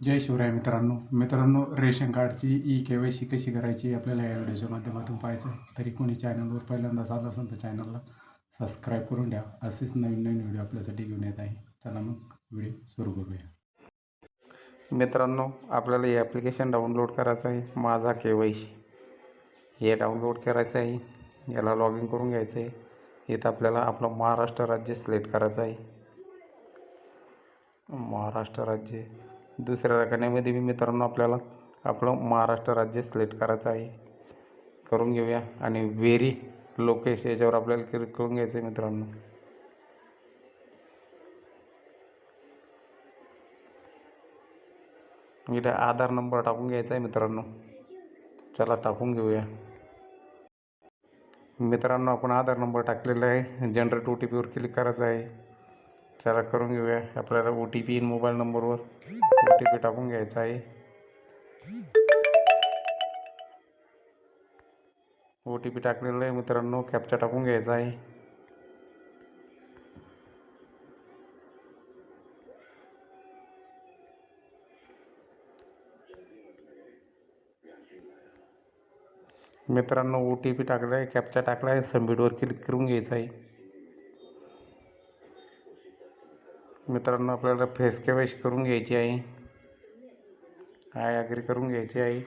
जय शिवराय मित्रांनो, रेशन कार्डची KYC कशी करायची आपल्याला या व्हिडिओच्या माध्यमातून पाहायचं आहे. तरी कोणी चॅनलवर पहिल्यांदाच आलं असेल तर चॅनलला सबस्क्राईब करून ठेवा. असेच नवीन व्हिडिओ आपल्यासाठी घेऊन येत आहे. चला मग व्हिडिओ सुरू करूया. मित्रांनो, आपल्याला हे ॲप्लिकेशन डाउनलोड करायचं आहे. माझा KYC हे डाउनलोड करायचं आहे. याला लॉग इन करून घ्यायचं आहे. इथं आपल्याला आपलं महाराष्ट्र राज्य सिलेक्ट करायचं आहे. महाराष्ट्र राज्य दुसऱ्या रकान्यामध्ये मी मित्रांनो आपल्याला आपलं महाराष्ट्र राज्य सिलेक्ट करायचं आहे. करून घेऊया आणि व्हेरी लोकेश याच्यावर आपल्याला क्लिक करून घ्यायचं आहे. मित्रांनो, इथं आधार नंबर टाकून घ्यायचा आहे. मित्रांनो, चला टाकून घेऊया. मित्रांनो, आपण आधार नंबर टाकलेला आहे. जनरेट OTPवर क्लिक करायचं आहे. चला करून घेऊया. आपल्याला OTP इन मोबाईल नंबरवर OTP टाकून घ्यायचा आहे. OTP टाकलेला आहे. मित्रांनो, कॅप्चा टाकून घ्यायचा आहे. मित्रांनो, OTP टाकला आहे, कॅप्चा टाकला आहे. सबमिटवर क्लिक करून घ्यायचं आहे. मित्रांनो, आपल्याला फेस KYC करून घ्यायची आहे. ॲग्री करून घ्यायची आहे.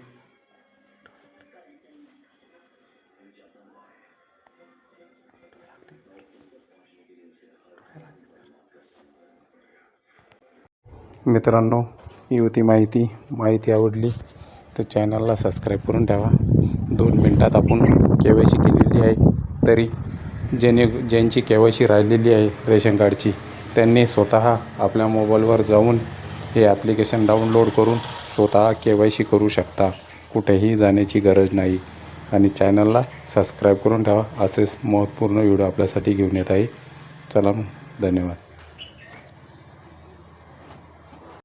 मित्रांनो, ही होती माहिती आवडली तर चॅनलला सबस्क्राईब करून ठेवा. 2 मिनटात आपण KYC केलेली आहे. तरी ज्यांची KYC राहिलेली आहे रेशन कार्डची, त्यांनी स्वतः आपल्या मोबाईलवर जाऊन हे ॲप्लिकेशन डाउनलोड करून स्वतः KYC करू शकता. कुठेही जाण्याची गरज नाही. आणि चॅनलला सबस्क्राईब करून ठेवा. असेच महत्त्वपूर्ण व्हिडिओ आपल्यासाठी घेऊन येत आहे. चला मग, धन्यवाद.